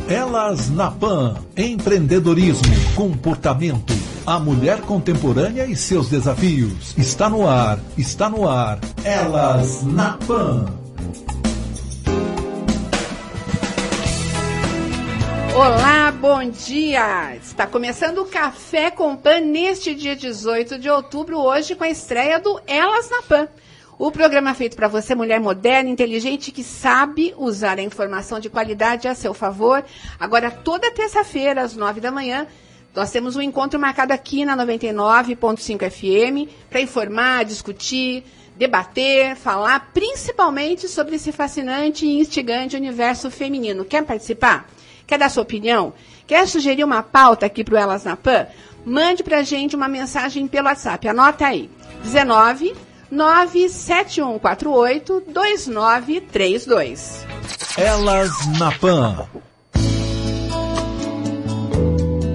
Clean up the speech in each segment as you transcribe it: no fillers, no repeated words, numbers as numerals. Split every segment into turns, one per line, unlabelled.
Elas na Pan. Empreendedorismo, comportamento, a mulher contemporânea e seus desafios. Está no ar, está no ar. Elas na Pan.
Olá, bom dia! Está começando o Café com Pan neste dia 18 de outubro, hoje com a estreia do Elas na Pan. O programa feito para você, mulher moderna, inteligente, que sabe usar a informação de qualidade a seu favor. Agora, toda terça-feira, às 9 da manhã, nós temos um encontro marcado aqui na 99.5 FM para informar, discutir, debater, falar principalmente sobre esse fascinante e instigante universo feminino. Quer participar? Quer dar sua opinião? Quer sugerir uma pauta aqui para o Elas na Pan? Mande para a gente uma mensagem pelo WhatsApp. Anota aí. 19 97148 2932.
Elas na Pan.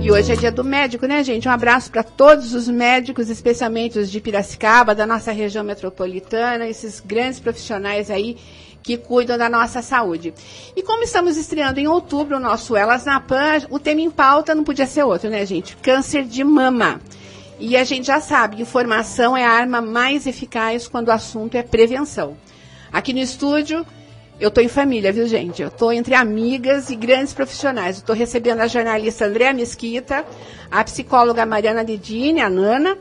E hoje é dia do médico, né, gente? Um abraço para todos os médicos, especialmente os de Piracicaba, da nossa região metropolitana, esses grandes profissionais aí que cuidam da nossa saúde. E como estamos estreando em outubro o nosso Elas na Pan, o tema em pauta não podia ser outro, né, gente? Câncer de mama. E a gente já sabe, informação é a arma mais eficaz quando o assunto é prevenção. Aqui no estúdio, eu estou em família, viu, gente? Eu estou entre amigas e grandes profissionais. Eu estou recebendo a jornalista Andréa Mesquita, a psicóloga Mariana Dedini, a Nana,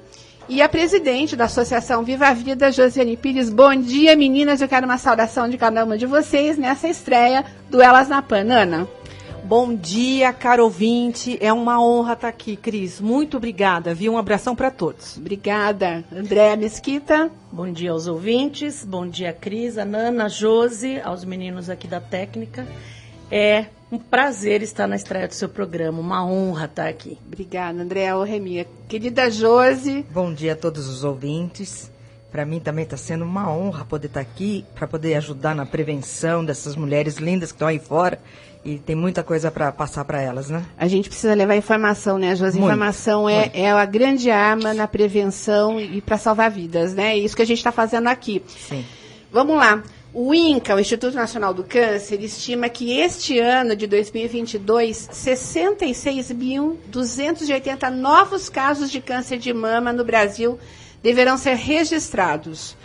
e a presidente da Associação Viva a Vida, Josiane Pires. Bom dia, meninas. Eu quero uma saudação de cada uma de vocês nessa estreia do Elas na Pan. Nana.
Bom dia, caro ouvinte. É uma honra estar aqui, Cris. Muito obrigada, viu? Um abração para todos.
Obrigada. Andréa Mesquita.
Bom dia aos ouvintes. Bom dia, Cris, a Nana, a Josi, aos meninos aqui da técnica. É um prazer estar na estreia do seu programa. Uma honra estar aqui.
Obrigada, Andréa. Ô, Remia. Querida Josi.
Bom dia a todos os ouvintes. Para mim também está sendo uma honra poder estar aqui, para poder ajudar na prevenção dessas mulheres lindas que estão aí fora. E tem muita coisa para passar para elas, né?
A gente precisa levar informação, né, Josi? Informação é a grande arma na prevenção e para salvar vidas, né? É isso que a gente está fazendo aqui.
Sim.
Vamos lá. O INCA, o Instituto Nacional do Câncer, estima que este ano de 2022, 66.280 novos casos de câncer de mama no Brasil deverão ser registrados.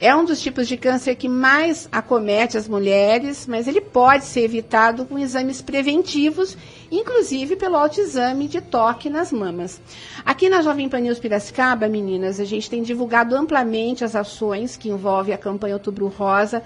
É um dos tipos de câncer que mais acomete as mulheres, mas ele pode ser evitado com exames preventivos, inclusive pelo autoexame de toque nas mamas. Aqui na Jovem Pan News Piracicaba, meninas, a gente tem divulgado amplamente as ações que envolvem a campanha Outubro Rosa,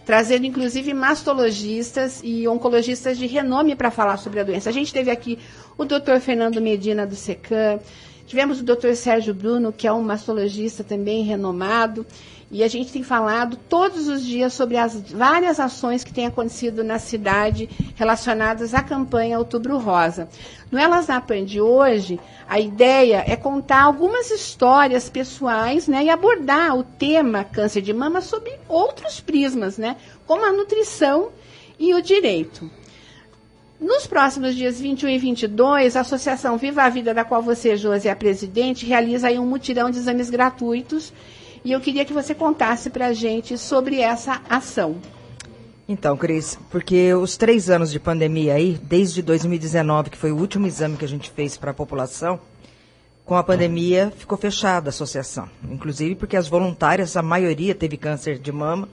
trazendo inclusive mastologistas e oncologistas de renome para falar sobre a doença. A gente teve aqui o Dr. Fernando Medina do SECAM, tivemos o Dr. Sérgio Bruno, que é um mastologista também renomado, e a gente tem falado todos os dias sobre as várias ações que têm acontecido na cidade relacionadas à campanha Outubro Rosa. No Elas na Pan de hoje, a ideia é contar algumas histórias pessoais, né, e abordar o tema câncer de mama sob outros prismas, né, como a nutrição e o direito. Nos próximos dias 21 e 22, a Associação Viva a Vida, da qual você, Josi, é a presidente, realiza aí um mutirão de exames gratuitos. E eu queria que você contasse para a gente sobre essa ação.
Então, Cris, porque os 3 anos de pandemia aí, desde 2019, que foi o último exame que a gente fez para a população, com a pandemia ficou fechada a associação. Inclusive porque as voluntárias, a maioria teve câncer de mama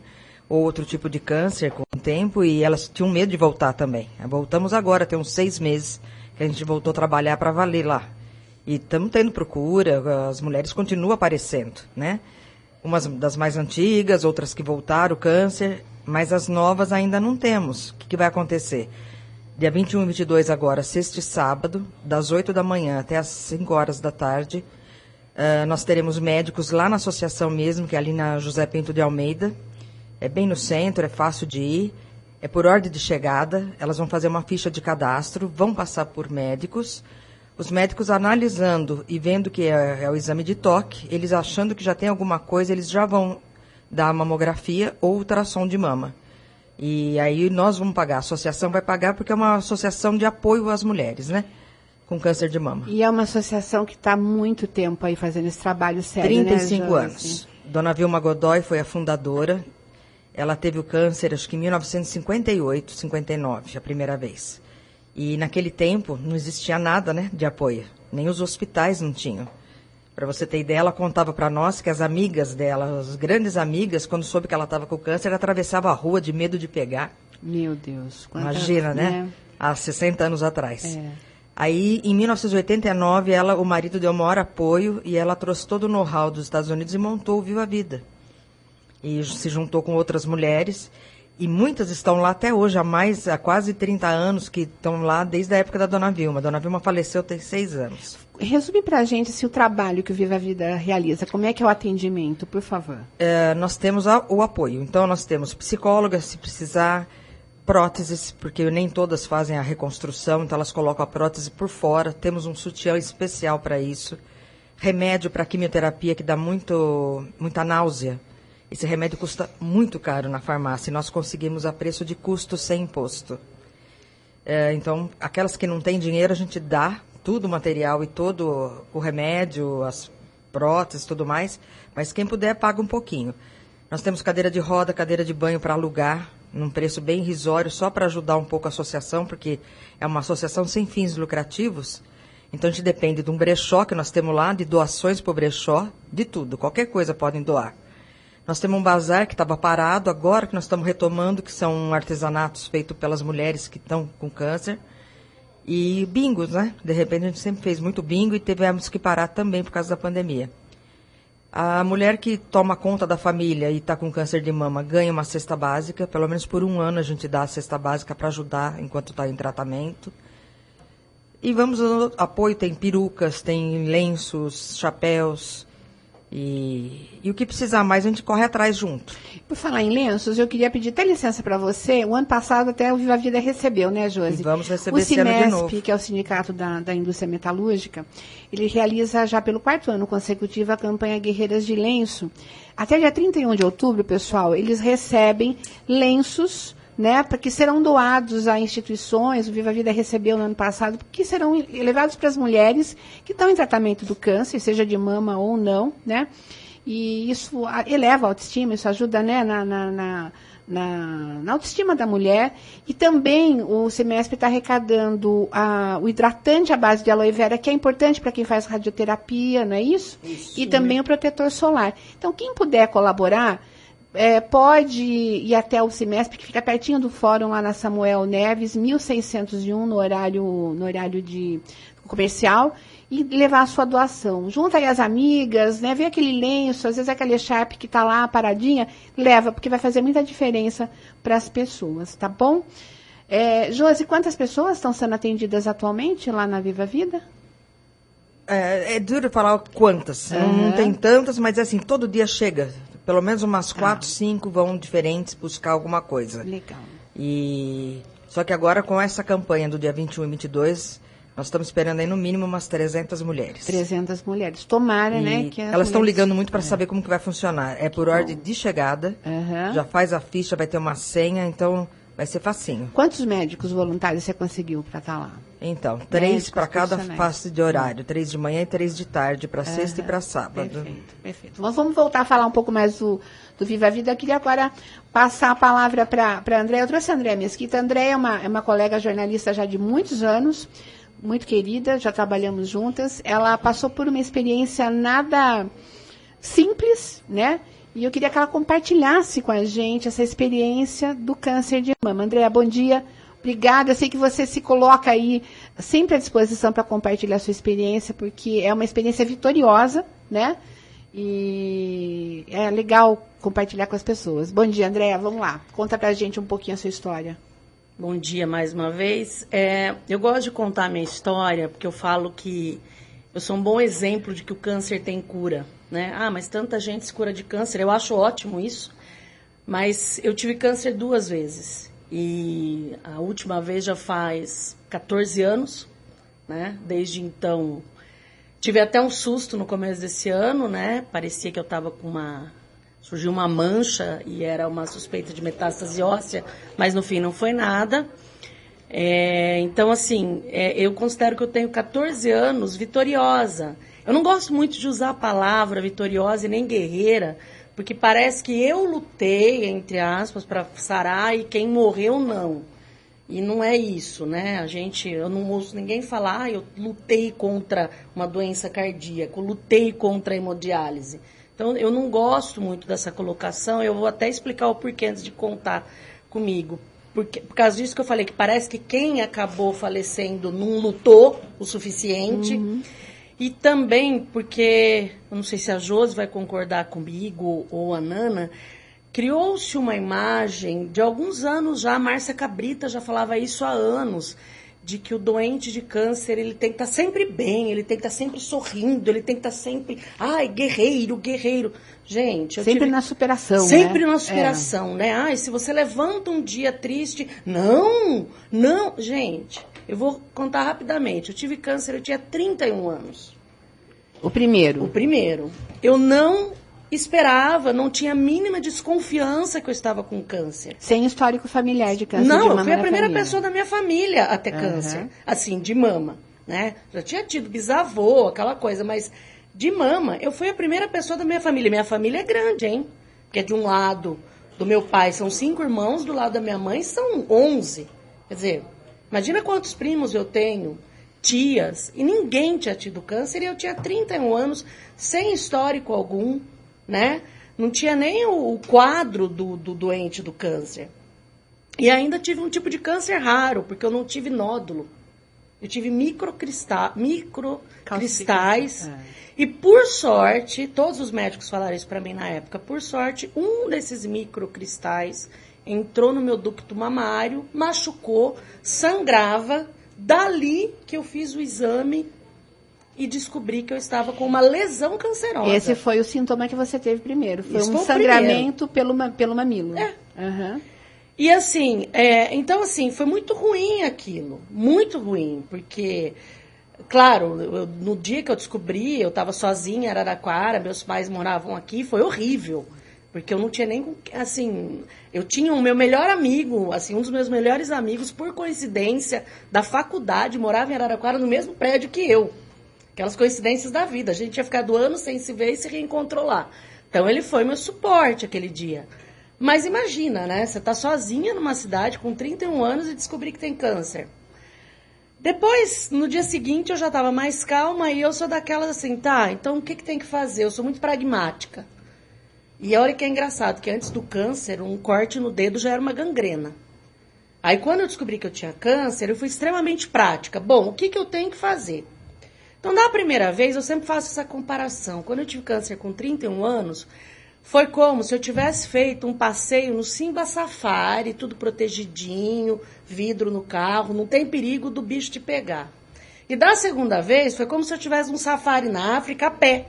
ou outro tipo de câncer com o tempo e elas tinham medo de voltar também. Voltamos agora, tem uns 6 meses que a gente voltou a trabalhar para valer lá. E estamos tendo procura, as mulheres continuam aparecendo, né? Umas das mais antigas, outras que voltaram, o câncer, mas as novas ainda não temos. O que vai acontecer? Dia 21 e 22 agora, sexta e sábado, das 8 da manhã até as 5 horas da tarde, nós teremos médicos lá na associação mesmo, que é ali na José Pinto de Almeida. É bem no centro, é fácil de ir, é por ordem de chegada. Elas vão fazer uma ficha de cadastro, vão passar por médicos. Os médicos analisando e vendo que é o exame de toque, eles achando que já tem alguma coisa, eles já vão dar mamografia ou ultrassom de mama. E aí nós vamos pagar, a associação vai pagar porque é uma associação de apoio às mulheres, né? Com câncer de mama.
E é uma associação que está há muito tempo aí fazendo esse trabalho sério,
35
né,
anos. Dona Vilma Godoy foi a fundadora. Ela teve o câncer, acho que em 1958, 59, a primeira vez. E naquele tempo não existia nada, né, de apoio. Nem os hospitais não tinham. Para você ter ideia, ela contava para nós que as amigas dela, as grandes amigas, quando soube que ela estava com câncer, atravessava a rua de medo de pegar.
Meu Deus.
Imagina, né? Há 60 anos atrás.
É.
Aí, em 1989, o marido deu maior apoio e ela trouxe todo o know-how dos Estados Unidos e montou o Viva a Vida. E se juntou com outras mulheres. E muitas estão lá até hoje, há quase 30 anos, que estão lá desde a época da Dona Vilma. A Dona Vilma faleceu tem 6 anos.
Resume pra gente o trabalho que o Viva a Vida realiza. Como é que é o atendimento, por favor?
Nós temos o apoio. Então, nós temos psicólogas, se precisar, próteses, porque nem todas fazem a reconstrução, então elas colocam a prótese por fora. Temos um sutiã especial para isso. Remédio para quimioterapia, que dá muita náusea. Esse remédio custa muito caro na farmácia e nós conseguimos a preço de custo sem imposto. Então, aquelas que não têm dinheiro, a gente dá tudo o material e todo o remédio, as próteses e tudo mais, mas quem puder paga um pouquinho. Nós temos cadeira de roda, cadeira de banho para alugar, num preço bem irrisório, só para ajudar um pouco a associação, porque é uma associação sem fins lucrativos. Então, a gente depende de um brechó que nós temos lá, de doações para o brechó, de tudo, qualquer coisa podem doar. Nós temos um bazar que estava parado, agora que nós estamos retomando, que são artesanatos feitos pelas mulheres que estão com câncer. E bingos, né? De repente a gente sempre fez muito bingo e tivemos que parar também por causa da pandemia. A mulher que toma conta da família e está com câncer de mama ganha uma cesta básica, pelo menos por 1 ano a gente dá a cesta básica para ajudar enquanto está em tratamento. E vamos dando apoio, tem perucas, tem lenços, chapéus. E o que precisar mais, a gente corre atrás junto.
Por falar em lenços, eu queria pedir até licença para você. O ano passado até o Viva a Vida recebeu, né, Josi?
E vamos receber esse ano de novo.
O CIMESP, que é o Sindicato da Indústria Metalúrgica, ele realiza já pelo 4º ano consecutivo a campanha Guerreiras de Lenço. Até dia 31 de outubro, pessoal, eles recebem lenços, né, que serão doados a instituições. O Viva a Vida recebeu no ano passado, que serão levados para as mulheres que estão em tratamento do câncer, seja de mama ou não, né? E isso eleva a autoestima, isso ajuda, né, na autoestima da mulher. E também o CIMESP está arrecadando o hidratante à base de aloe vera, que é importante para quem faz radioterapia, não é isso? Isso. E também o protetor solar. Então, quem puder colaborar, pode ir até o CIMESP, que fica pertinho do fórum lá na Samuel Neves, 1601, no horário de comercial, e levar a sua doação. Junta aí as amigas, né? Vê aquele lenço, às vezes aquela echarpe que está lá paradinha, leva, porque vai fazer muita diferença para as pessoas, tá bom? Josi, quantas pessoas estão sendo atendidas atualmente lá na Viva a Vida?
É duro falar quantas, não tem tantas, mas assim, todo dia chega. Pelo menos umas 4, 5 vão diferentes buscar alguma coisa.
Legal.
Só que agora, com essa campanha do dia 21 e 22, nós estamos esperando aí no mínimo umas 300 mulheres. 300
mulheres. Tomara, né? Que
elas estão ligando muito para saber como que vai funcionar. É por ordem de chegada, já faz a ficha, vai ter uma senha, então vai ser facinho.
Quantos médicos voluntários você conseguiu para estar lá?
Então, 3 para cada face de horário. 3 de manhã e 3 de tarde, para sexta e para sábado.
Perfeito. Nós vamos voltar a falar um pouco mais do Viva a Vida. Eu queria agora passar a palavra para a Andréia. Eu trouxe a Andréia Mesquita. A Andréia é uma colega jornalista já de muitos anos, muito querida, já trabalhamos juntas. Ela passou por uma experiência nada simples, né? E eu queria que ela compartilhasse com a gente essa experiência do câncer de mama. Andréia, bom dia. Obrigada, eu sei que você se coloca aí sempre à disposição para compartilhar a sua experiência, porque é uma experiência vitoriosa, né? E é legal compartilhar com as pessoas. Bom dia, Andréia, vamos lá. Conta pra gente um pouquinho a sua história.
Bom dia mais uma vez. Eu gosto de contar a minha história, porque eu falo que eu sou um bom exemplo de que o câncer tem cura, né? Mas tanta gente se cura de câncer, eu acho ótimo isso, mas eu tive câncer 2 vezes. E a última vez já faz 14 anos, né? Desde então, tive até um susto no começo desse ano, né? Parecia que eu estava surgiu uma mancha e era uma suspeita de metástase óssea, mas no fim não foi nada. Então, assim, eu considero que eu tenho 14 anos vitoriosa. Eu não gosto muito de usar a palavra vitoriosa e nem guerreira, porque parece que eu lutei, entre aspas, para sarar e quem morreu, não. E não é isso, né? Eu não ouço ninguém falar, eu lutei contra uma doença cardíaca, eu lutei contra a hemodiálise. Então, eu não gosto muito dessa colocação, eu vou até explicar o porquê antes de contar comigo. Por causa disso que eu falei, que parece que quem acabou falecendo não lutou o suficiente. E também porque, eu não sei se a Josi vai concordar comigo ou a Nana, criou-se uma imagem, de alguns anos já, a Márcia Cabrita já falava isso há anos, de que o doente de câncer, ele tem que estar sempre bem, ele tem que estar sempre sorrindo, ele tem que estar sempre, guerreiro, guerreiro. Gente,
sempre na superação,
sempre na superação, né? Se você levanta um dia triste, não, gente, eu vou contar rapidamente. Eu tive câncer, eu tinha 31 anos.
O primeiro?
O primeiro. Eu não esperava, não tinha a mínima desconfiança que eu estava com câncer.
Sem histórico familiar de câncer de mama?
Não, eu fui a primeira
família.
pessoa da minha família a ter câncer, assim, de mama, né? Já tinha tido bisavô, aquela coisa, mas de mama, eu fui a primeira pessoa da minha família. Minha família é grande, hein? Porque de um lado do meu pai são 5 irmãos, do lado da minha mãe são 11. Quer dizer, imagina quantos primos eu tenho, tias, e ninguém tinha tido câncer, e eu tinha 31 anos, sem histórico algum, né? Não tinha nem o quadro do doente do câncer. E ainda tive um tipo de câncer raro, porque eu não tive nódulo. Eu tive microcristais. E por sorte, todos os médicos falaram isso para mim na época, por sorte, um desses microcristais entrou no meu ducto mamário, machucou, sangrava. Dali que eu fiz o exame e descobri que eu estava com uma lesão cancerosa.
Esse foi o sintoma que você teve primeiro. Foi
Isso
um
foi
sangramento pelo mamilo.
E assim, então assim, foi muito ruim aquilo. Muito ruim, porque, claro, no dia que eu descobri, eu estava sozinha em Araraquara, meus pais moravam aqui, foi horrível. Porque eu não tinha nem, assim, eu tinha o meu melhor amigo, assim, um dos meus melhores amigos, por coincidência, da faculdade, morava em Araraquara no mesmo prédio que eu. Aquelas coincidências da vida. A gente tinha ficado anos sem se ver e se reencontrou lá. Então, ele foi meu suporte aquele dia. Mas imagina, né? Você tá sozinha numa cidade com 31 anos e descobrir que tem câncer. Depois, no dia seguinte, eu já estava mais calma e eu sou daquelas assim, tá, então o que tem que fazer? Eu sou muito pragmática. E olha que é engraçado, que antes do câncer, um corte no dedo já era uma gangrena. Aí, quando eu descobri que eu tinha câncer, eu fui extremamente prática. Bom, o que eu tenho que fazer? Então, na primeira vez, eu sempre faço essa comparação. Quando eu tive câncer com 31 anos, foi como se eu tivesse feito um passeio no Simba Safari, tudo protegidinho, vidro no carro, não tem perigo do bicho te pegar. E da segunda vez, foi como se eu tivesse um safari na África a pé.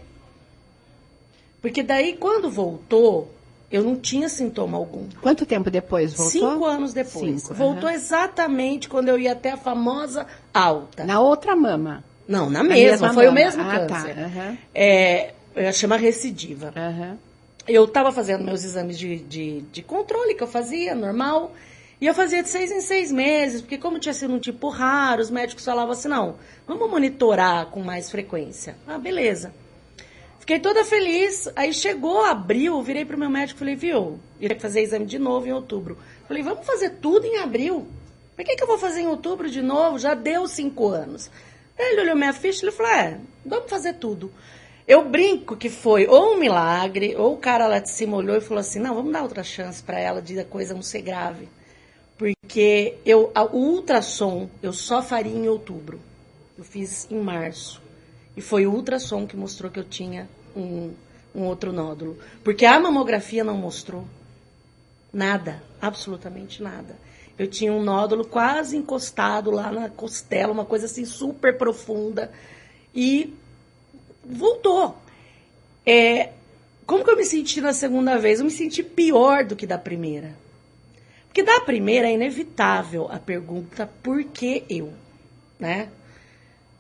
Porque daí, quando voltou, eu não tinha sintoma algum.
Quanto tempo depois voltou?
5 anos depois. Voltou exatamente quando eu ia até a famosa alta.
Na outra mama?
Não, na mesma. Foi
mama.
o mesmo câncer.
Tá.
Chama recidiva. Eu estava fazendo meus exames de controle que eu fazia, normal. E eu fazia de 6 em 6 meses, porque como tinha sido um tipo raro, os médicos falavam assim, não, vamos monitorar com mais frequência. Ah, beleza. Fiquei toda feliz, aí chegou abril, virei pro meu médico e falei, viu, ia ter que fazer exame de novo em outubro. Falei, vamos fazer tudo em abril? Por que eu vou fazer em outubro de novo? Já deu 5 anos. Aí ele olhou minha ficha e falou, vamos fazer tudo. Eu brinco que foi ou um milagre, ou o cara lá de cima olhou e falou assim, não, vamos dar outra chance para ela de a coisa não ser grave. Porque o ultrassom eu só faria em outubro. Eu fiz em março. E foi o ultrassom que mostrou que eu tinha um outro nódulo. Porque a mamografia não mostrou nada, absolutamente nada. Eu tinha um nódulo quase encostado lá na costela, uma coisa assim super profunda. E voltou. Como que eu me senti na segunda vez? Eu me senti pior do que da primeira. Porque da primeira é inevitável a pergunta, por que eu? Né?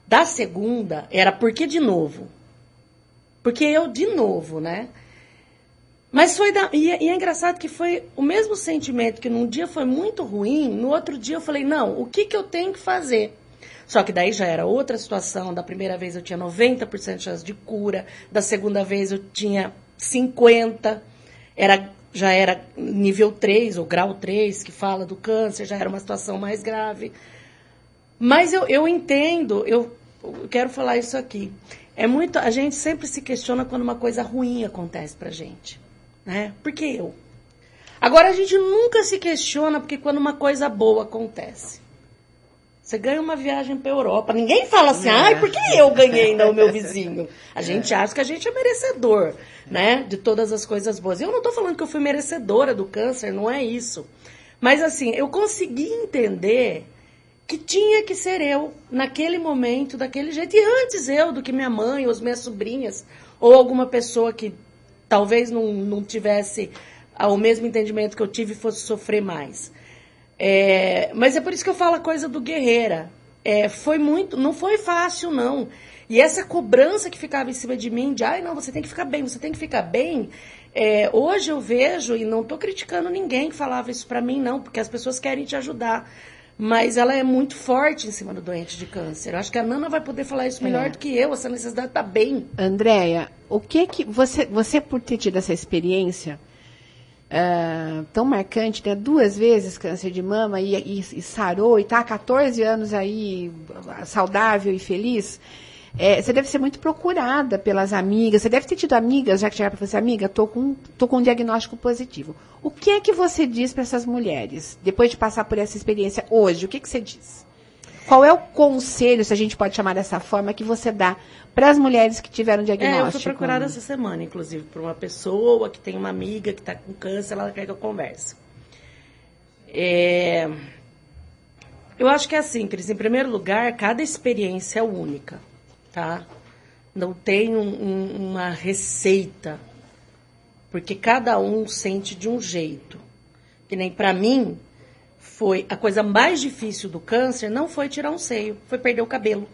Da segunda, era por que de novo? Porque eu de novo, né? Mas foi... E é engraçado que foi o mesmo sentimento que num dia foi muito ruim, no outro dia eu falei, não, o que eu tenho que fazer? Só que daí já era outra situação. Da primeira vez eu tinha 90% de chance de cura, da segunda vez eu tinha 50%. Era já era nível 3 ou grau 3, que fala do câncer, já era uma situação mais grave. Mas eu entendo, eu quero falar isso aqui. A gente sempre se questiona quando uma coisa ruim acontece pra gente, né? Por que eu? Agora, a gente nunca se questiona porque quando uma coisa boa acontece. Você ganha uma viagem para a Europa. Ninguém fala assim, ai, por que eu ganhei, não o meu vizinho? A gente acha que a gente é merecedor, né, de todas as coisas boas. Eu não estou falando que eu fui merecedora do câncer, não é isso. Mas, assim, eu consegui entender que tinha que ser eu, naquele momento, daquele jeito. E antes eu do que minha mãe, ou as minhas sobrinhas, ou alguma pessoa que talvez não tivesse o mesmo entendimento que eu tive e fosse sofrer mais. Mas é por isso que eu falo a coisa do guerreira. Não foi fácil, não. E essa cobrança que ficava em cima de mim, de, ai, não, você tem que ficar bem, você tem que ficar bem. Hoje eu vejo, e não estou criticando ninguém que falava isso para mim, não, porque as pessoas querem te ajudar. Mas ela é muito forte em cima do doente de câncer. Eu acho que a Nana vai poder falar isso melhor do que eu. Essa necessidade está bem.
Andréia, o que você por ter tido essa experiência tão marcante, né? 2 vezes câncer de mama e sarou, e está há 14 anos aí saudável e feliz, você deve ser muito procurada pelas amigas, você deve ter tido amigas, já que chegaram para você, amiga, tô com um diagnóstico positivo. O que é que você diz para essas mulheres, depois de passar por essa experiência hoje, o que você diz? Qual é o conselho, se a gente pode chamar dessa forma, que você dá para as mulheres que tiveram diagnóstico?
Eu fui procurada essa semana, inclusive, por uma pessoa que tem uma amiga que está com câncer, ela quer que eu converse. Eu acho que é assim, Cris, em primeiro lugar, cada experiência é única, tá? Não tem uma receita, porque cada um sente de um jeito. Que nem para mim, foi a coisa mais difícil do câncer, não foi tirar um seio, foi perder o cabelo.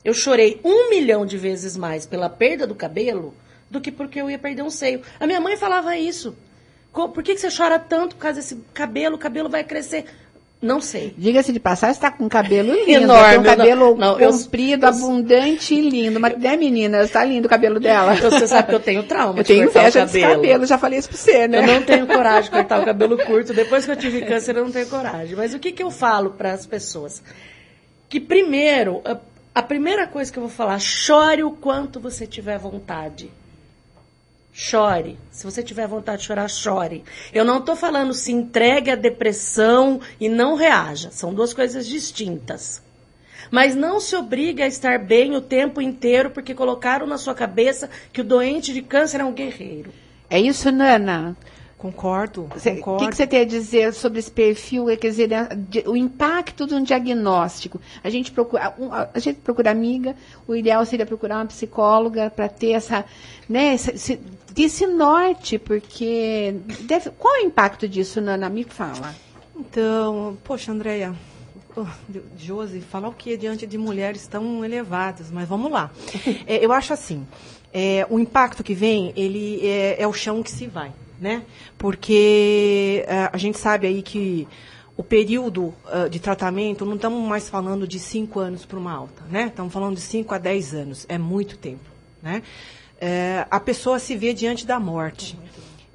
Eu chorei 1 milhão de vezes mais pela perda do cabelo do que porque eu ia perder um seio. A minha mãe falava isso. Por que você chora tanto por causa desse cabelo? O cabelo vai crescer. Não sei.
Diga-se de passagem, você está com um cabelo lindo.
Enorme.
Tem um cabelo comprido, abundante e lindo. Mas, né, menina? Está lindo o cabelo dela.
Você sabe que eu tenho trauma.
Eu tenho inveja desse cabelo, já falei isso para você, né?
Eu não tenho coragem de cortar o cabelo curto. Depois que eu tive câncer, eu não tenho coragem. Mas o que eu falo para as pessoas? Que primeiro, a primeira coisa que eu vou falar, chore o quanto você tiver vontade. Chore. Se você tiver vontade de chorar, chore. Eu não estou falando se entregue à depressão e não reaja. São 2 coisas distintas. Mas não se obrigue a estar bem o tempo inteiro porque colocaram na sua cabeça que o doente de câncer é um guerreiro.
É isso, Nana?
Concordo.
O que você tem a dizer sobre esse perfil, quer dizer, o impacto de um diagnóstico? A gente procura amiga, o ideal seria procurar uma psicóloga para ter esse norte, porque qual é o impacto disso, Nana? Me fala.
Então, poxa, Andréia, Josi, falar o que diante de mulheres tão elevadas, mas vamos lá. Eu acho assim, o impacto que vem, ele é o chão que se vai. Né? Porque a gente sabe aí que o período de tratamento, não estamos mais falando de 5 anos para uma alta, né? Estamos falando de 5 a 10 anos, é muito tempo, né? A pessoa se vê diante da morte.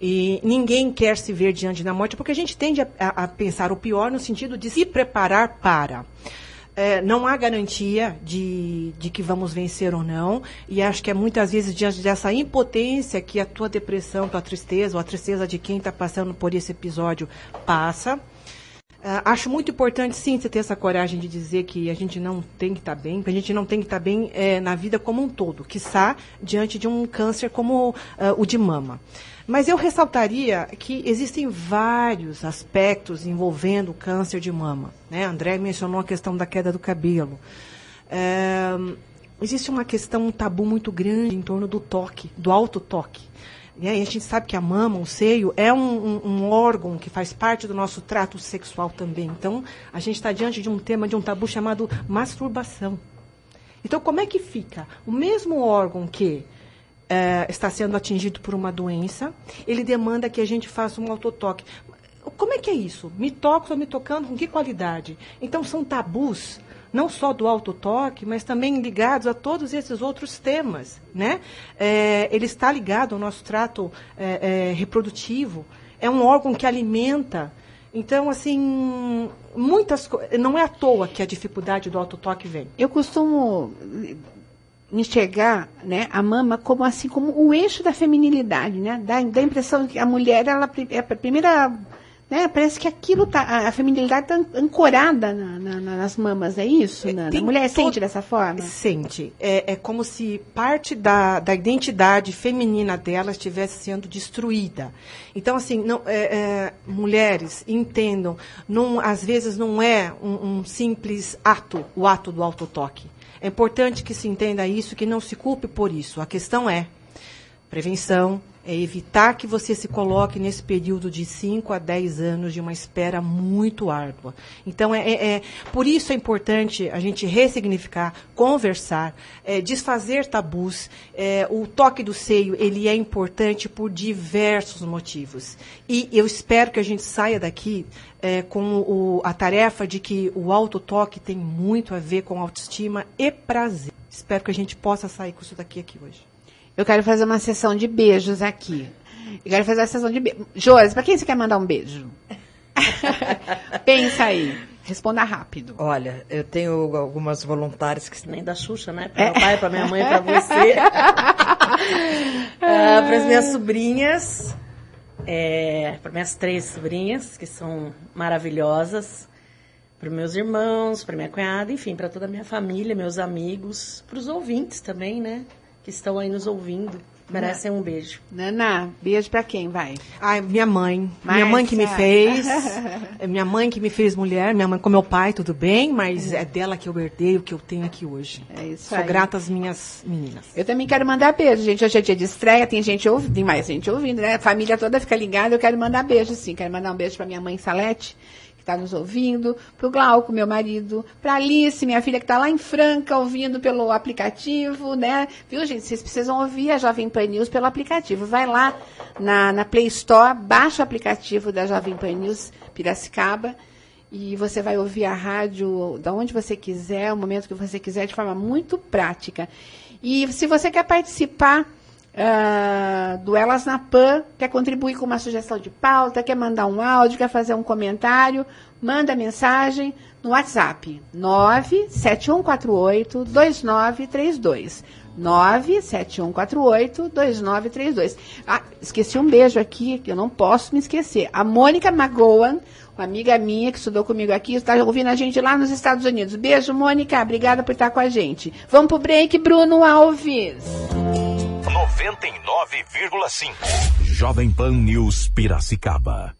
E ninguém quer se ver diante da morte, porque a gente tende a pensar o pior no sentido de se preparar para. Não há garantia de que vamos vencer ou não, e acho que é muitas vezes diante dessa impotência que a tua depressão, tua tristeza, ou a tristeza de quem está passando por esse episódio passa. Acho muito importante, sim, você ter essa coragem de dizer que a gente não tem que estar bem, porque a gente não tem que estar bem na vida como um todo, quiçá diante de um câncer como o de mama. Mas eu ressaltaria que existem vários aspectos envolvendo o câncer de mama. Né? André mencionou a questão da queda do cabelo. Existe uma questão, um tabu muito grande em torno do toque, do autotoque. E a gente sabe que a mama, o seio, é um órgão que faz parte do nosso trato sexual também. Então, a gente está diante de um tema, de um tabu chamado masturbação. Então, como é que fica? O mesmo órgão que está sendo atingido por uma doença, ele demanda que a gente faça um autotoque. Como é que é isso? Me toco, estou me tocando, com que qualidade? Então, são tabus não só do autotoque, mas também ligados a todos esses outros temas, né? Ele está ligado ao nosso trato reprodutivo, é um órgão que alimenta. Então, assim, muitas coisas. Não é à toa que a dificuldade do autotoque vem.
Eu costumo enxergar, né, a mama como assim como o eixo da feminilidade, né? Dá a impressão que a mulher ela é a primeira, né? Parece que aquilo tá, a feminilidade está ancorada nas mamas, é isso? A mulher sente dessa forma?
Sente. É como se parte da identidade feminina dela estivesse sendo destruída. Então, assim, mulheres entendam, às vezes não é um simples ato, o ato do autotoque. É importante que se entenda isso, que não se culpe por isso. A questão é prevenção, é evitar que você se coloque nesse período de 5 a 10 anos de uma espera muito árdua. Então, por isso é importante a gente ressignificar, conversar, desfazer tabus. O toque do seio, ele é importante por diversos motivos. E eu espero que a gente saia daqui com a tarefa de que o autotoque tem muito a ver com autoestima e prazer. Espero que a gente possa sair com isso daqui hoje.
Eu quero fazer uma sessão de beijos aqui. Eu quero fazer uma sessão de beijos. Josi, para quem você quer mandar um beijo? Pensa aí. Responda rápido.
Olha, eu tenho algumas voluntárias que...
Nem da Xuxa, né? Para meu pai, para minha mãe, para você. Para as minhas sobrinhas. Para minhas 3 sobrinhas, que são maravilhosas. Para os meus irmãos, para minha cunhada, enfim, para toda a minha família, meus amigos. Para os ouvintes também, né? Que estão aí nos ouvindo, merecem um beijo.
Naná, beijo pra quem, vai?
Ai, minha mãe.
Márcia.
Minha mãe que me fez. Minha mãe que me fez mulher. Minha mãe com meu pai, tudo bem, mas é dela que eu herdei o que eu tenho aqui hoje.
É isso.
Sou grata às minhas meninas.
Eu também quero mandar beijo, gente. Hoje é dia de estreia, tem mais gente ouvindo, né? A família toda fica ligada, eu quero mandar beijo, sim. Quero mandar um beijo pra minha mãe Salete, que está nos ouvindo, para o Glauco, meu marido, para a Alice, minha filha, que está lá em Franca, ouvindo pelo aplicativo, né? Viu, gente? Vocês precisam ouvir a Jovem Pan News pelo aplicativo. Vai lá na Play Store, baixa o aplicativo da Jovem Pan News Piracicaba e você vai ouvir a rádio da onde você quiser, o momento que você quiser, de forma muito prática. E se você quer participar do Elas na Pan, quer contribuir com uma sugestão de pauta, quer mandar um áudio, quer fazer um comentário, manda mensagem no WhatsApp 97148-2932. 97148-2932. Esqueci um beijo aqui, que eu não posso me esquecer. A Mônica Magoan, uma amiga minha que estudou comigo aqui, está ouvindo a gente lá nos Estados Unidos. Beijo, Mônica, obrigada por estar com a gente. Vamos pro break, Bruno Alves.
99,5 Jovem Pan News Piracicaba.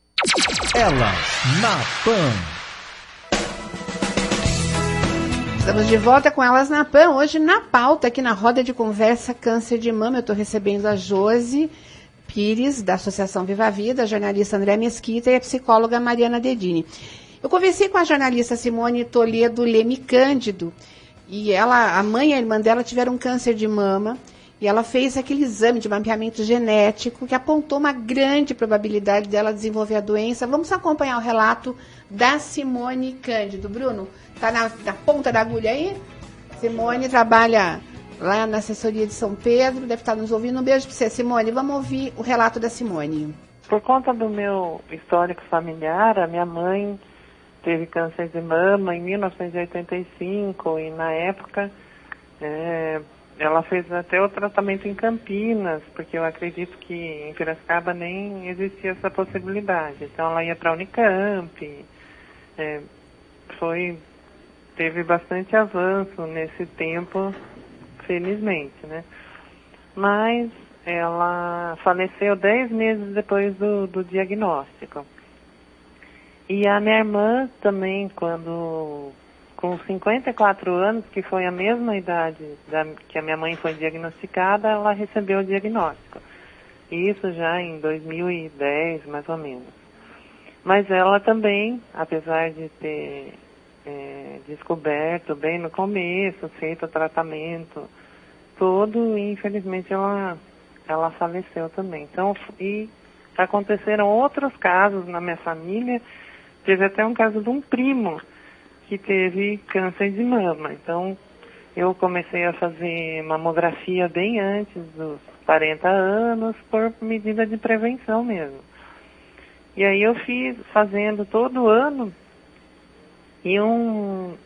Elas na Pan.
Estamos de volta com Elas na Pan. Hoje na pauta, aqui na roda de conversa Câncer de Mama, eu estou recebendo a Josi Pires, da Associação Viva a Vida, a jornalista André Mesquita e a psicóloga Mariana Dedini. Eu conversei com a jornalista Simone Toledo Leme Cândido, e a mãe e a irmã dela tiveram câncer de mama, e ela fez aquele exame de mapeamento genético que apontou uma grande probabilidade dela desenvolver a doença. Vamos acompanhar o relato da Simone Cândido. Bruno, está na ponta da agulha aí? Simone trabalha lá na assessoria de São Pedro, deve estar nos ouvindo. Um beijo para você, Simone. Vamos ouvir o relato da Simone.
Por conta do meu histórico familiar, a minha mãe teve câncer de mama em 1985 e na época ela fez até o tratamento em Campinas, porque eu acredito que em Piracicaba nem existia essa possibilidade. Então ela ia para a Unicamp, teve bastante avanço nesse tempo, felizmente, né? Mas ela faleceu 10 meses depois do diagnóstico. E a minha irmã também, com 54 anos, que foi a mesma idade que a minha mãe foi diagnosticada, ela recebeu o diagnóstico. Isso já em 2010, mais ou menos. Mas ela também, apesar de ter descoberto bem no começo, feito o tratamento todo, e infelizmente ela faleceu também. Então, e aconteceram outros casos na minha família. Teve até um caso de um primo que teve câncer de mama. Então, eu comecei a fazer mamografia bem antes dos 40 anos, por medida de prevenção mesmo. E aí eu fazendo todo ano, e num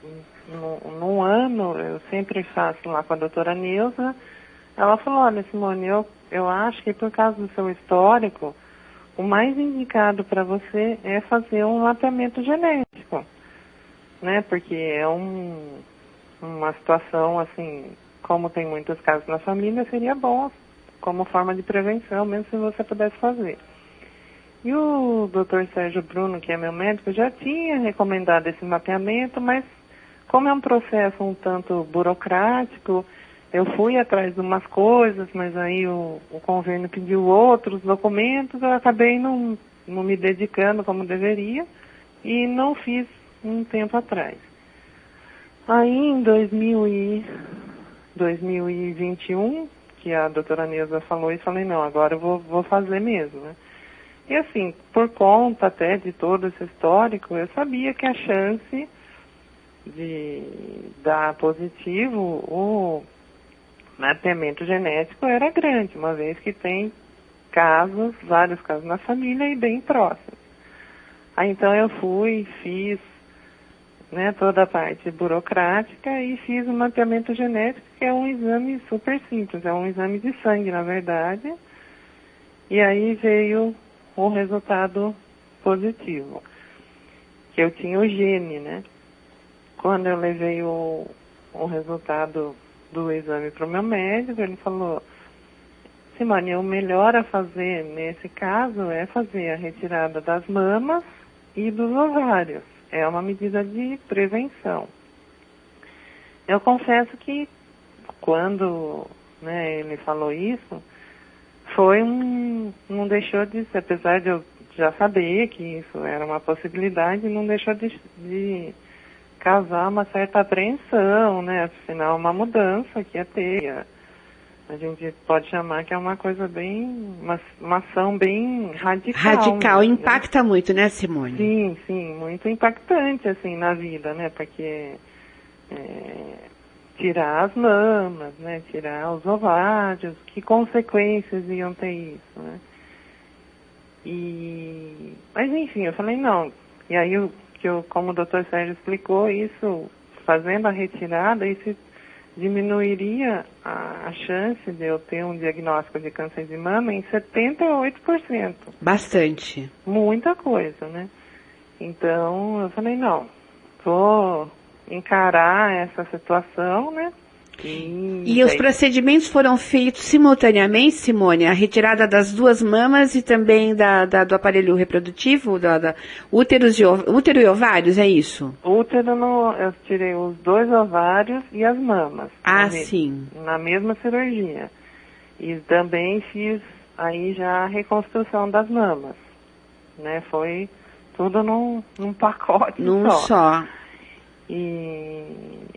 ano, eu sempre faço lá com a doutora Neuza, ela falou, olha, Simone, eu acho que por causa do seu histórico, o mais indicado para você é fazer um mapeamento genético, né? Porque é uma situação, assim, como tem muitos casos na família, seria bom como forma de prevenção, mesmo se você pudesse fazer. E o Dr. Sérgio Bruno, que é meu médico, já tinha recomendado esse mapeamento, mas como é um processo um tanto burocrático, eu fui atrás de umas coisas, mas aí o convênio pediu outros documentos, eu acabei não me dedicando como deveria e não fiz um tempo atrás. Aí em 2021, que a doutora Neuza falou, e falei, não, agora eu vou fazer mesmo, né? E assim, por conta até de todo esse histórico, eu sabia que a chance de dar positivo o mapeamento genético era grande, uma vez que tem vários casos na família e bem próximos. Aí então eu fiz, né, toda a parte burocrática e fiz o mapeamento genético, que é um exame super simples, é um exame de sangue, na verdade, e aí veio o resultado positivo, que eu tinha o gene, né? Quando eu levei o resultado do exame para o meu médico, ele falou, Simone, o melhor a fazer nesse caso é fazer a retirada das mamas e dos ovários. É uma medida de prevenção. Eu confesso que quando, né, ele falou isso, não deixou de ser, apesar de eu já saber que isso era uma possibilidade, não deixou de causar uma certa apreensão, né? Afinal, uma mudança que ia ter. A gente pode chamar que é uma coisa uma ação bem radical.
Radical,
né?
Impacta muito, né, Simone?
Sim, muito impactante, assim, na vida, né? Porque tirar as mamas, né? Tirar os ovários, que consequências iam ter isso, né? Mas enfim, eu falei, não. E aí, como o Dr. Sérgio explicou, isso, fazendo a retirada, isso diminuiria a chance de eu ter um diagnóstico de câncer de mama em 78%.
Bastante.
Muita coisa, né? Então, eu falei, não, vou encarar essa situação, né?
E os procedimentos foram feitos simultaneamente, Simone? A retirada das duas mamas e também do aparelho reprodutivo, útero e ovários, é isso?
Útero, eu tirei os 2 ovários e as mamas.
Sim.
Na mesma cirurgia. E também fiz aí já a reconstrução das mamas, né? Foi tudo num pacote
só.
E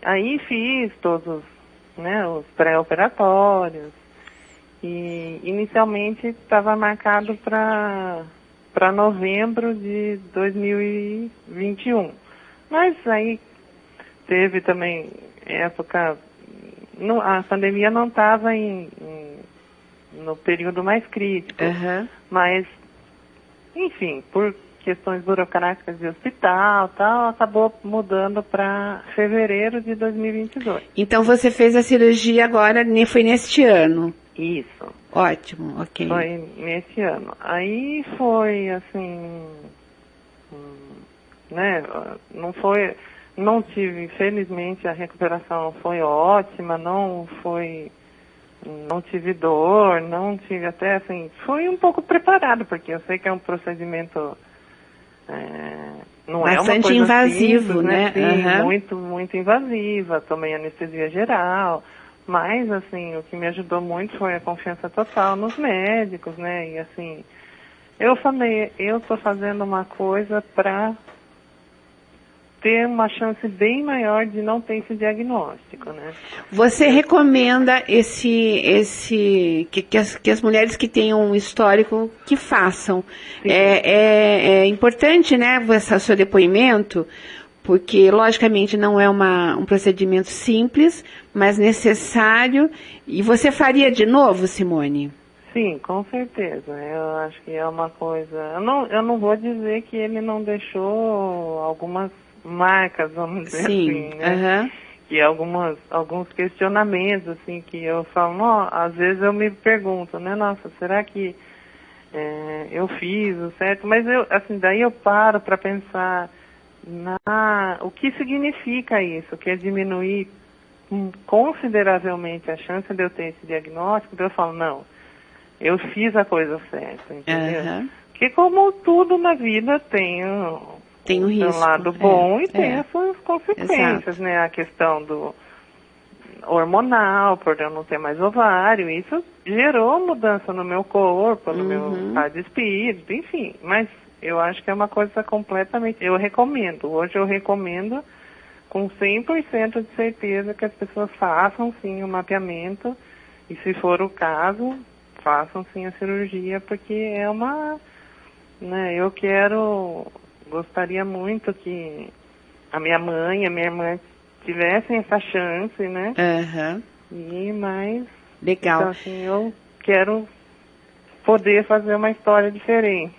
aí fiz todos, né, os pré-operatórios, e inicialmente estava marcado para novembro de 2021. Mas aí teve também época, a pandemia não estava no período mais crítico, mas, enfim, por questões burocráticas de hospital, tal, acabou mudando para fevereiro de 2022.
Então você fez a cirurgia agora, foi neste ano?
Isso.
Ótimo, ok.
Foi neste ano. Aí foi assim, né, não tive, infelizmente a recuperação foi ótima, não tive dor, não tive até assim, foi um pouco preparado, porque eu sei que é um procedimento não
bastante
é uma coisa
invasivo,
simples, né? Sim,
Muito.
muito invasiva, tomei anestesia geral, mas assim, o que me ajudou muito foi a confiança total nos médicos, né? E assim, eu falei, eu estou fazendo uma coisa para ter uma chance bem maior de não ter esse diagnóstico, né?
Você recomenda que as mulheres que tenham um histórico que façam. É importante, né, o seu depoimento, porque, logicamente, não é um procedimento simples, mas necessário. E você faria de novo, Simone?
Sim, com certeza. Eu acho que é uma coisa... Eu não vou dizer que ele não deixou algumas marcas, vamos dizer assim, né? Que alguns questionamentos, assim, que eu falo, às vezes eu me pergunto, né? Nossa, será que eu fiz o certo? Mas daí eu paro para pensar o que significa isso, que é diminuir consideravelmente a chance de eu ter esse diagnóstico. Então eu falo, não, eu fiz a coisa certa, entendeu? Porque como tudo na vida tem
um risco,
lado bom e tem as suas consequências, né? A questão do hormonal, por eu não ter mais ovário, isso gerou mudança no meu corpo, no meu estado de espírito, enfim. Mas eu acho que é uma coisa completamente... Hoje eu recomendo com 100% de certeza que as pessoas façam sim o mapeamento e, se for o caso, façam sim a cirurgia, porque é né, gostaria muito que a minha mãe e a minha irmã tivessem essa chance, né? Mas...
Legal.
Então, assim, eu quero poder fazer uma história diferente.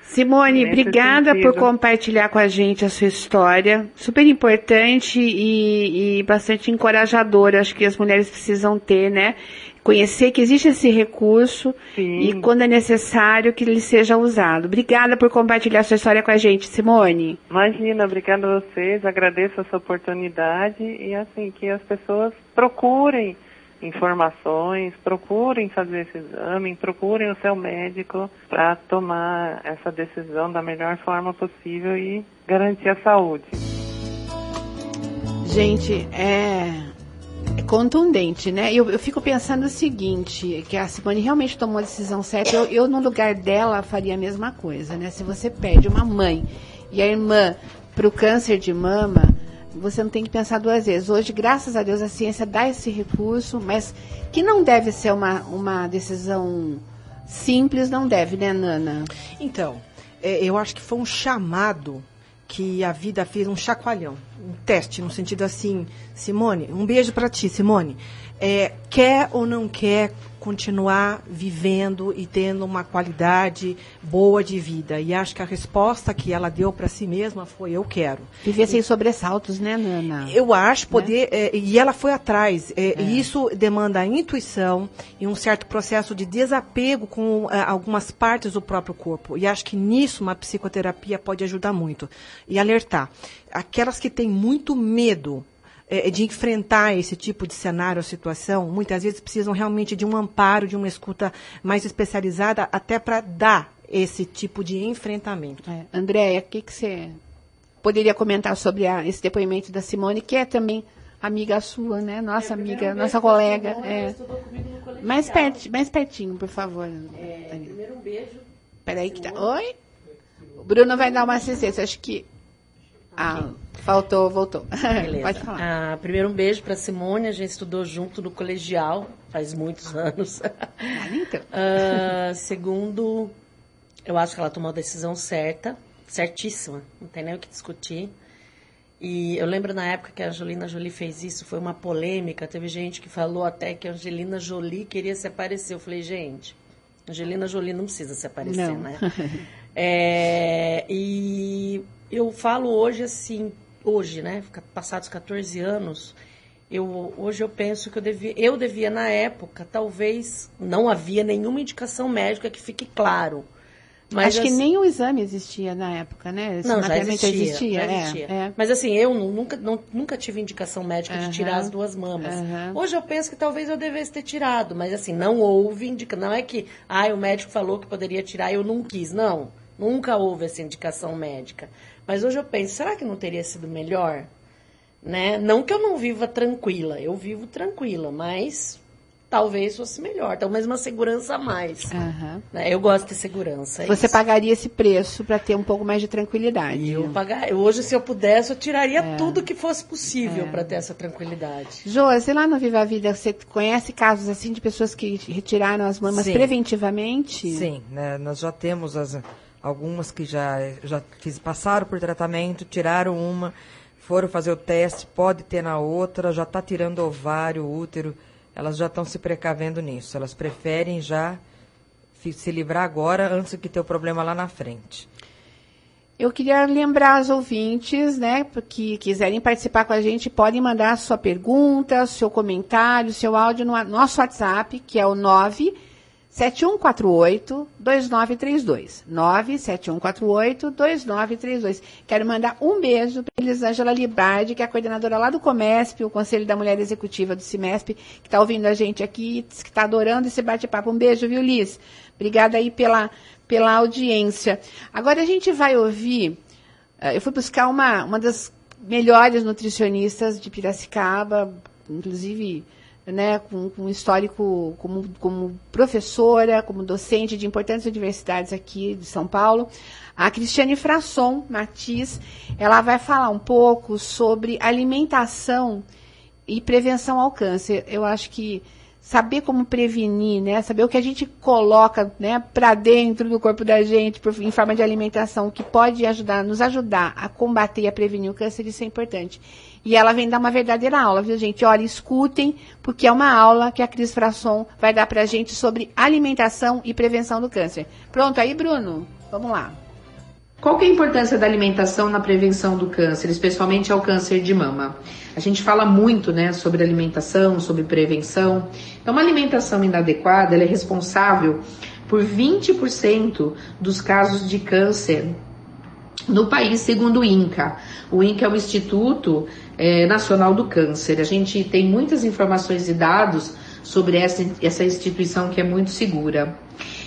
Simone, obrigada por compartilhar com a gente a sua história, super importante e bastante encorajadora. Acho que as mulheres precisam ter, né? Conhecer que existe esse recurso. Sim. E quando é necessário que ele seja usado. Obrigada por compartilhar a sua história com a gente, Simone.
Imagina, obrigada a vocês, agradeço essa oportunidade e assim, que as pessoas procurem informações, procurem fazer esse exame, procurem o seu médico para tomar essa decisão da melhor forma possível e garantir a saúde.
Gente, é contundente, né? Eu fico pensando o seguinte, que a Simone realmente tomou a decisão certa. Eu no lugar dela, faria a mesma coisa, né? Se você perde uma mãe e a irmã para o câncer de mama, você não tem que pensar duas vezes. Hoje, graças a Deus, a ciência dá esse recurso, mas que não deve ser uma decisão simples, não deve, né, Nana?
Então, eu acho que foi um chamado que a vida fez, um chacoalhão, um teste, no sentido assim, Simone, um beijo para ti, Simone. Quer ou não quer continuar vivendo e tendo uma qualidade boa de vida? E acho que a resposta que ela deu para si mesma foi: eu quero.
Viver sem sobressaltos, né, Nana?
Eu acho poder, e ela foi atrás. E isso demanda intuição e um certo processo de desapego com algumas partes do próprio corpo. E acho que nisso uma psicoterapia pode ajudar muito. E alertar. Aquelas que têm muito medo de enfrentar esse tipo de cenário ou situação, muitas vezes precisam realmente de um amparo, de uma escuta mais especializada, até para dar esse tipo de enfrentamento.
Andréia, o que você poderia comentar sobre esse depoimento da Simone, que é também amiga sua, né? Nossa amiga, nossa colega. Mais pertinho, por favor.
Primeiro um beijo.
Peraí que tá. Oi? O Bruno vai dar uma assistência, acho que... voltou.
Beleza.
Pode falar.
Primeiro um beijo para Simone, a gente estudou junto no colegial, faz muitos anos.
Então.
Segundo, eu acho que ela tomou a decisão certíssima, não tem nem o que discutir. E eu lembro na época que a Angelina Jolie fez isso, foi uma polêmica, teve gente que falou até que a Angelina Jolie queria se aparecer. Eu falei, gente, Angelina Jolie não precisa se aparecer,
não.
Né? E eu falo hoje assim, né, passados 14 anos, hoje eu penso que eu devia na época, talvez, não havia nenhuma indicação médica, que fique claro. Mas
acho que nem o exame existia na época, né?
Não, já existia. Mas assim, eu nunca tive indicação médica de tirar as duas mamas. Hoje eu penso que talvez eu devesse ter tirado, mas assim, não houve indicação. Não é que o médico falou que poderia tirar e eu não quis. Não, nunca houve essa indicação médica. Mas hoje eu penso, será que não teria sido melhor? Né? Não que eu não viva tranquila, eu vivo tranquila, mas talvez fosse melhor, talvez uma segurança a mais. Né? Eu gosto de segurança.
Você pagaria esse preço para ter um pouco mais de tranquilidade?
Hoje, se eu pudesse, eu tiraria tudo que fosse possível para ter essa tranquilidade.
Josi, lá no Viva a Vida, você conhece casos assim de pessoas que retiraram as mamas preventivamente?
Sim, né? Nós já temos algumas que já passaram por tratamento, tiraram uma, foram fazer o teste, pode ter na outra, já está tirando ovário, útero, elas já estão se precavendo nisso. Elas preferem já se livrar agora, antes de ter o problema lá na frente.
Eu queria lembrar aos ouvintes, né, que quiserem participar com a gente, podem mandar a sua pergunta, seu comentário, seu áudio no nosso WhatsApp, que é o 97148-2932. 97148-2932. Quero mandar um beijo para Elisângela Libardi, que é a coordenadora lá do Comesp, o Conselho da Mulher Executiva do CIMESP, que está ouvindo a gente aqui, que está adorando esse bate-papo. Um beijo, viu, Liz? Obrigada aí pela audiência. Agora a gente vai ouvir, eu fui buscar uma das melhores nutricionistas de Piracicaba, inclusive, né, com histórico como professora, como docente de importantes universidades aqui de São Paulo, a Cristiane Frasson Matiz. Ela vai falar um pouco sobre alimentação e prevenção ao câncer. Eu acho que saber como prevenir, né, saber o que a gente coloca, né, para dentro do corpo da gente em forma de alimentação, que pode nos ajudar a combater e a prevenir o câncer, isso é importante. E ela vem dar uma verdadeira aula, viu, gente? Olha, escutem, porque é uma aula que a Cris Frasson vai dar pra gente sobre alimentação e prevenção do câncer. Pronto aí, Bruno? Vamos lá.
Qual que é a importância da alimentação na prevenção do câncer, especialmente ao câncer de mama? A gente fala muito, né, sobre alimentação, sobre prevenção. Então, uma alimentação inadequada, ela é responsável por 20% dos casos de câncer no país, segundo o INCA. O INCA é o Instituto Nacional do Câncer. A gente tem muitas informações e dados sobre essa instituição que é muito segura.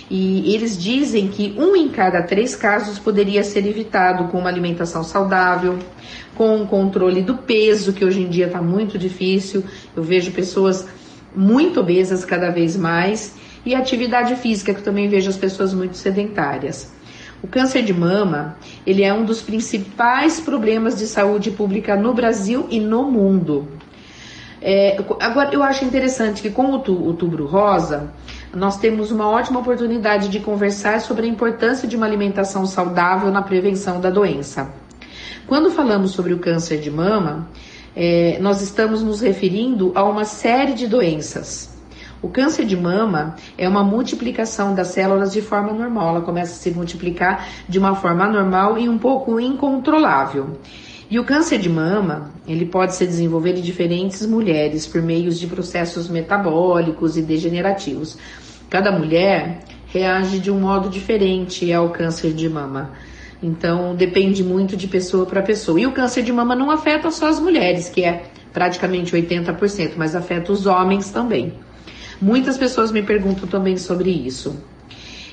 E eles dizem que 1 em cada 3 casos poderia ser evitado com uma alimentação saudável, com o controle do peso, que hoje em dia está muito difícil. Eu vejo pessoas muito obesas cada vez mais, e atividade física, que eu também vejo as pessoas muito sedentárias. O câncer de mama, ele é um dos principais problemas de saúde pública no Brasil e no mundo. Agora, eu acho interessante que com o Outubro Rosa, nós temos uma ótima oportunidade de conversar sobre a importância de uma alimentação saudável na prevenção da doença. Quando falamos sobre o câncer de mama, nós estamos nos referindo a uma série de doenças. O câncer de mama é uma multiplicação das células de forma normal, ela começa a se multiplicar de uma forma anormal e um pouco incontrolável. E o câncer de mama, ele pode se desenvolver em diferentes mulheres por meio de processos metabólicos e degenerativos. Cada mulher reage de um modo diferente ao câncer de mama. Então, depende muito de pessoa para pessoa. E o câncer de mama não afeta só as mulheres, que é praticamente 80%, mas afeta os homens também. Muitas pessoas me perguntam também sobre isso.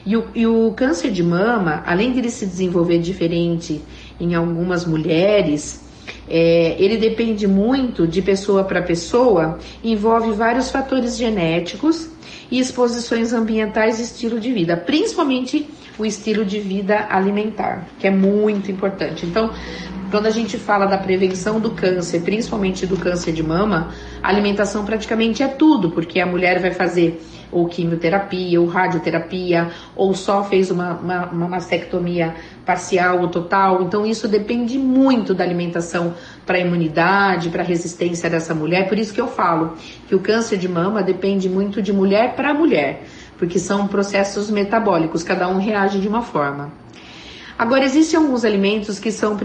E o câncer de mama, além de ele se desenvolver diferente em algumas mulheres, ele depende muito de pessoa para pessoa, envolve vários fatores genéticos e exposições ambientais e estilo de vida, principalmente o estilo de vida alimentar, que é muito importante. Então, quando a gente fala da prevenção do câncer, principalmente do câncer de mama, a alimentação praticamente é tudo, porque a mulher vai fazer ou quimioterapia, ou radioterapia, ou só fez uma mastectomia parcial ou total. Então, isso depende muito da alimentação para a imunidade, para a resistência dessa mulher. Por isso que eu falo que o câncer de mama depende muito de mulher para mulher, porque são processos metabólicos, cada um reage de uma forma. Agora, existem alguns alimentos que são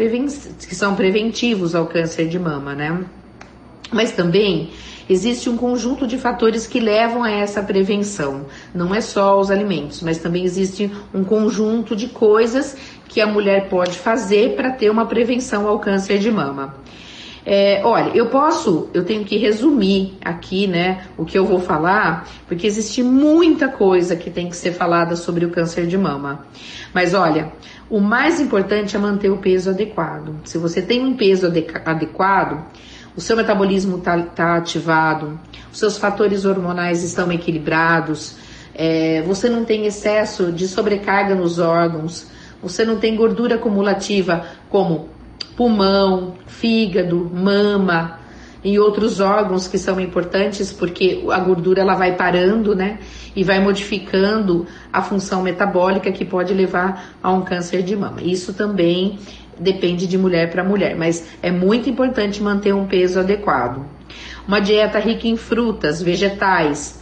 preventivos ao câncer de mama, né? Mas também existe um conjunto de fatores que levam a essa prevenção. Não é só os alimentos, mas também existe um conjunto de coisas que a mulher pode fazer para ter uma prevenção ao câncer de mama. Olha, eu tenho que resumir aqui, né, o que eu vou falar, porque existe muita coisa que tem que ser falada sobre o câncer de mama. Mas olha, o mais importante é manter o peso adequado. Se você tem um peso adequado, o seu metabolismo tá ativado, os seus fatores hormonais estão equilibrados, você não tem excesso de sobrecarga nos órgãos, você não tem gordura acumulativa como pulmão, fígado, mama. e outros órgãos que são importantes, porque a gordura ela vai parando, né? E vai modificando a função metabólica que pode levar a um câncer de mama. Isso também depende de mulher para mulher, mas é muito importante manter um peso adequado. Uma dieta rica em frutas, vegetais,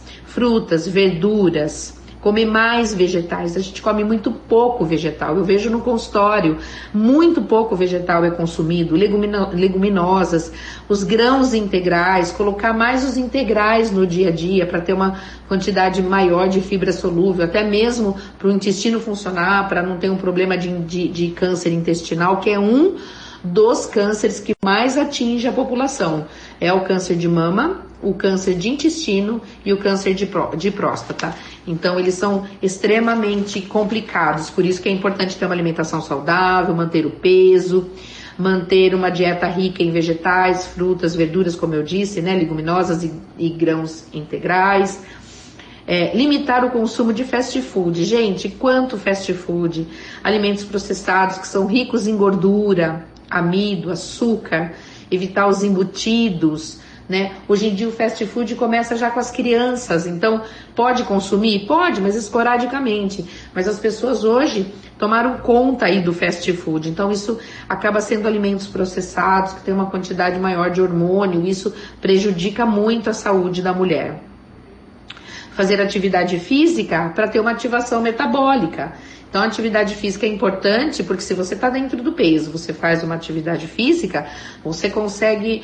verduras, comer mais vegetais. A gente come muito pouco vegetal. Eu vejo no consultório, muito pouco vegetal é consumido, leguminosas, os grãos integrais, colocar mais os integrais no dia a dia para ter uma quantidade maior de fibra solúvel, até mesmo para o intestino funcionar, para não ter um problema de câncer intestinal, que é um dos cânceres que mais atinge a população. É o câncer de mama, o câncer de intestino e o câncer de próstata. Então, eles são extremamente complicados, por isso que é importante ter uma alimentação saudável, manter o peso, manter uma dieta rica em vegetais, frutas, verduras, como eu disse, né, leguminosas e grãos integrais. Limitar o consumo de fast food. Gente, quanto fast food? Alimentos processados que são ricos em gordura, amido, açúcar, evitar os embutidos, né? Hoje em dia o fast food começa já com as crianças, então pode consumir? Pode, mas esporadicamente. Mas as pessoas hoje tomaram conta aí do fast food, então isso acaba sendo alimentos processados, que tem uma quantidade maior de hormônio, isso prejudica muito a saúde da mulher. Fazer atividade física para ter uma ativação metabólica. Então, a atividade física é importante porque se você está dentro do peso, você faz uma atividade física, você consegue,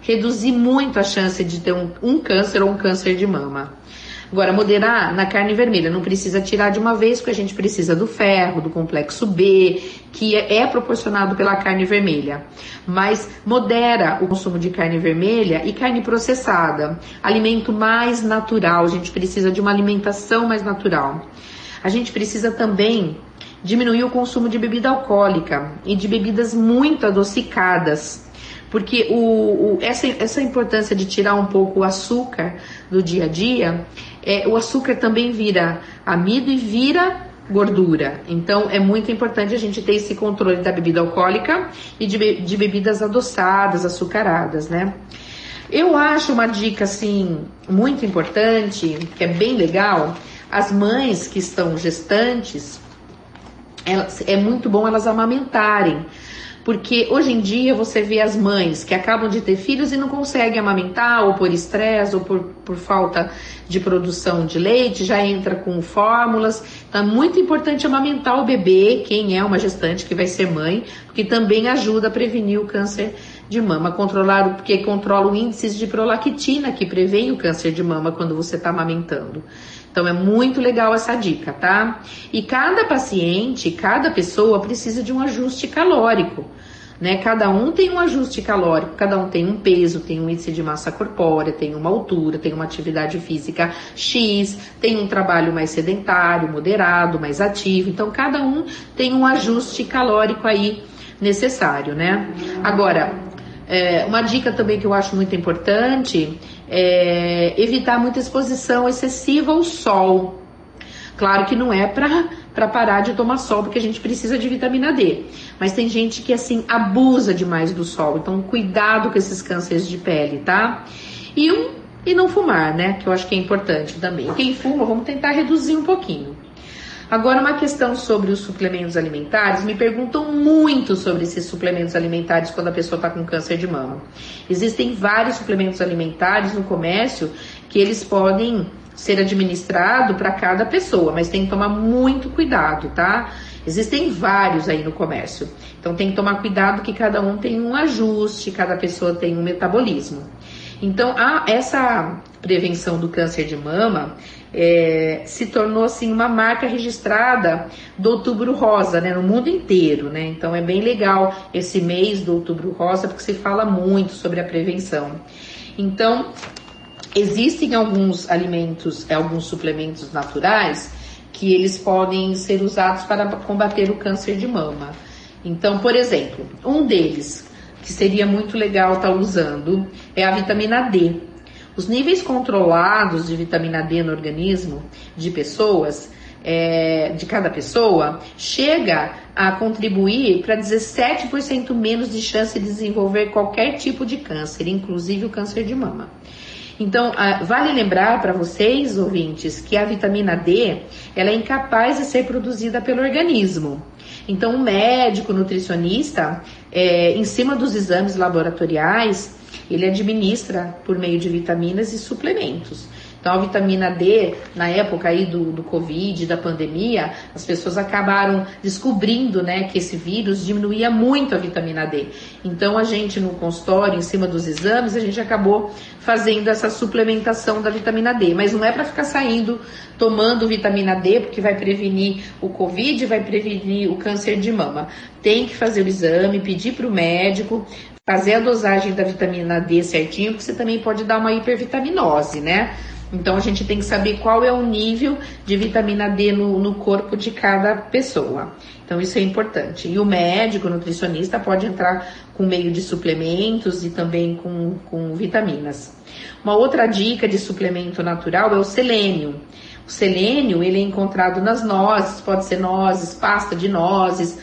reduzir muito a chance de ter um câncer ou um câncer de mama. Agora, moderar na carne vermelha, não precisa tirar de uma vez, porque a gente precisa do ferro, do complexo B, que é proporcionado pela carne vermelha. Mas modera o consumo de carne vermelha e carne processada, alimento mais natural, a gente precisa de uma alimentação mais natural. A gente precisa também diminuir o consumo de bebida alcoólica e de bebidas muito adocicadas, porque essa importância de tirar um pouco o açúcar do dia a dia, o açúcar também vira amido e vira gordura. Então é muito importante a gente ter esse controle da bebida alcoólica e de bebidas adoçadas, açucaradas, né? Eu acho uma dica assim muito importante, que é bem legal. As mães que estão gestantes, é muito bom elas amamentarem, porque hoje em dia você vê as mães que acabam de ter filhos e não conseguem amamentar, ou por estresse, ou por falta de produção de leite, já entra com fórmulas. Então é muito importante amamentar o bebê, quem é uma gestante que vai ser mãe, porque também ajuda a prevenir o câncer de mama, porque controla o índice de prolactina, que previne o câncer de mama quando você está amamentando. Então é muito legal essa dica, tá? E cada paciente, cada pessoa precisa de um ajuste calórico, né? Cada um tem um ajuste calórico, cada um tem um peso, tem um índice de massa corpórea, tem uma altura, tem uma atividade física X, tem um trabalho mais sedentário, moderado, mais ativo. Então cada um tem um ajuste calórico aí necessário, né? Agora, uma dica também que eu acho muito importante é evitar muita exposição excessiva ao sol. Claro que não é para parar de tomar sol, porque a gente precisa de vitamina D. Mas tem gente que, assim, abusa demais do sol. Então, cuidado com esses cânceres de pele, tá? E não fumar, né? Que eu acho que é importante também. Quem fuma, vamos tentar reduzir um pouquinho. Agora, uma questão sobre os suplementos alimentares. Me perguntam muito sobre esses suplementos alimentares quando a pessoa está com câncer de mama. Existem vários suplementos alimentares no comércio que eles podem ser administrados para cada pessoa, mas tem que tomar muito cuidado, tá? Existem vários aí no comércio. Então, tem que tomar cuidado que cada um tem um ajuste, cada pessoa tem um metabolismo. Então, essa prevenção do câncer de mama se tornou assim uma marca registrada do Outubro Rosa, né, no mundo inteiro, né? Então é bem legal esse mês do Outubro Rosa, porque se fala muito sobre a prevenção. Então existem alguns alimentos, alguns suplementos naturais que eles podem ser usados para combater o câncer de mama. Então, por exemplo, um deles que seria muito legal estar usando é a vitamina D. Os níveis controlados de vitamina D no organismo de pessoas de cada pessoa, chega a contribuir para 17% menos de chance de desenvolver qualquer tipo de câncer, inclusive o câncer de mama. Então, vale lembrar para vocês, ouvintes, que a vitamina D, ela é incapaz de ser produzida pelo organismo. Então, o médico nutricionista, em cima dos exames laboratoriais, ele administra por meio de vitaminas e suplementos. Então, a vitamina D, na época aí do Covid, da pandemia, as pessoas acabaram descobrindo, né, que esse vírus diminuía muito a vitamina D. Então, a gente no consultório, em cima dos exames, a gente acabou fazendo essa suplementação da vitamina D. Mas não é para ficar saindo tomando vitamina D, porque vai prevenir o Covid, vai prevenir o câncer de mama. Tem que fazer o exame, pedir para o médico, fazer a dosagem da vitamina D certinho, porque você também pode dar uma hipervitaminose, né? Então, a gente tem que saber qual é o nível de vitamina D no corpo de cada pessoa. Então, isso é importante. E o médico, o nutricionista, pode entrar com meio de suplementos e também com vitaminas. Uma outra dica de suplemento natural é o selênio. O selênio, ele é encontrado nas nozes, pode ser nozes, pasta de nozes,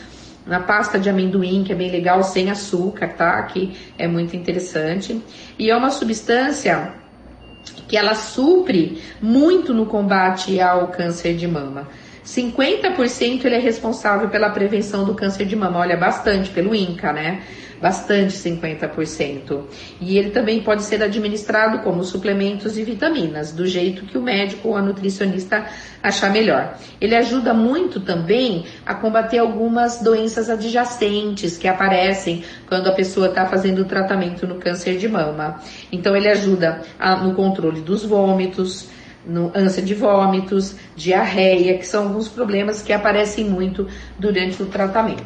na pasta de amendoim, que é bem legal, sem açúcar, tá? Que é muito interessante. E é uma substância que ela supre muito no combate ao câncer de mama. 50% ele é responsável pela prevenção do câncer de mama. Olha, bastante, pelo INCA, né? Bastante, 50%. E ele também pode ser administrado como suplementos e vitaminas, do jeito que o médico ou a nutricionista achar melhor. Ele ajuda muito também a combater algumas doenças adjacentes que aparecem quando a pessoa está fazendo o tratamento no câncer de mama. Então, ele ajuda no controle dos vômitos, no ânsia de vômitos, diarreia, que são alguns problemas que aparecem muito durante o tratamento.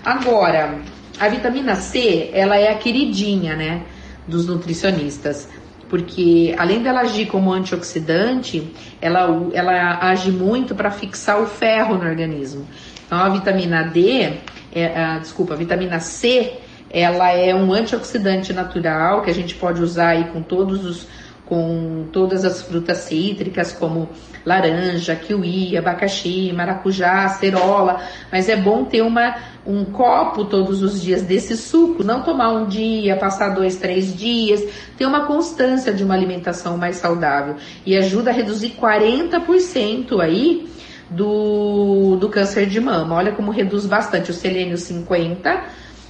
Agora, a vitamina C, ela é a queridinha, né, dos nutricionistas, porque além dela agir como antioxidante, ela age muito para fixar o ferro no organismo. Então, a vitamina a vitamina C, ela é um antioxidante natural que a gente pode usar aí com todas as frutas cítricas, como laranja, kiwi, abacaxi, maracujá, acerola, mas é bom ter um copo todos os dias desse suco, não tomar um dia, passar 2, 3 dias, ter uma constância de uma alimentação mais saudável, e ajuda a reduzir 40% aí do câncer de mama. Olha como reduz bastante, o selênio 50%,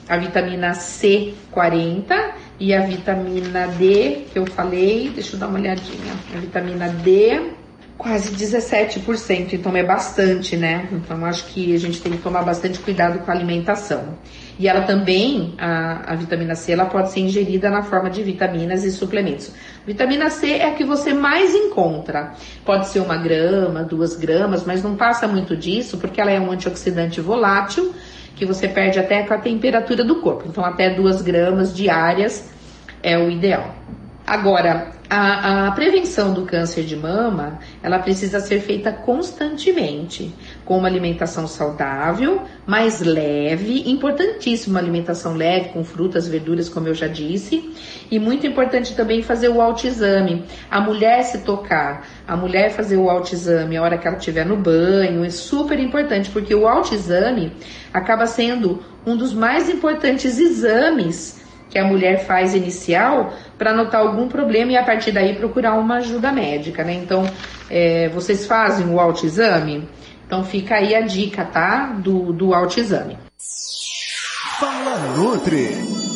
a vitamina C 40% e a vitamina D, que eu falei, deixa eu dar uma olhadinha, a vitamina D quase 17%, então é bastante, né? Então acho que a gente tem que tomar bastante cuidado com a alimentação. E ela também, a vitamina C, ela pode ser ingerida na forma de vitaminas e suplementos. Vitamina C é a que você mais encontra. Pode ser 1 grama, 2 gramas, mas não passa muito disso, porque ela é um antioxidante volátil, que você perde até com a temperatura do corpo. Então, até 2 gramas diárias é o ideal. Agora, a prevenção do câncer de mama, ela precisa ser feita constantemente, com uma alimentação saudável, mais leve, importantíssima alimentação leve, com frutas, verduras, como eu já disse, e muito importante também fazer o autoexame. A mulher se tocar, a mulher fazer o autoexame a hora que ela estiver no banho, é super importante, porque o autoexame acaba sendo um dos mais importantes exames que a mulher faz inicial para notar algum problema e a partir daí procurar uma ajuda médica, né? Então, vocês fazem o autoexame? Então fica aí a dica, tá? Do autoexame.
Fala Nutri.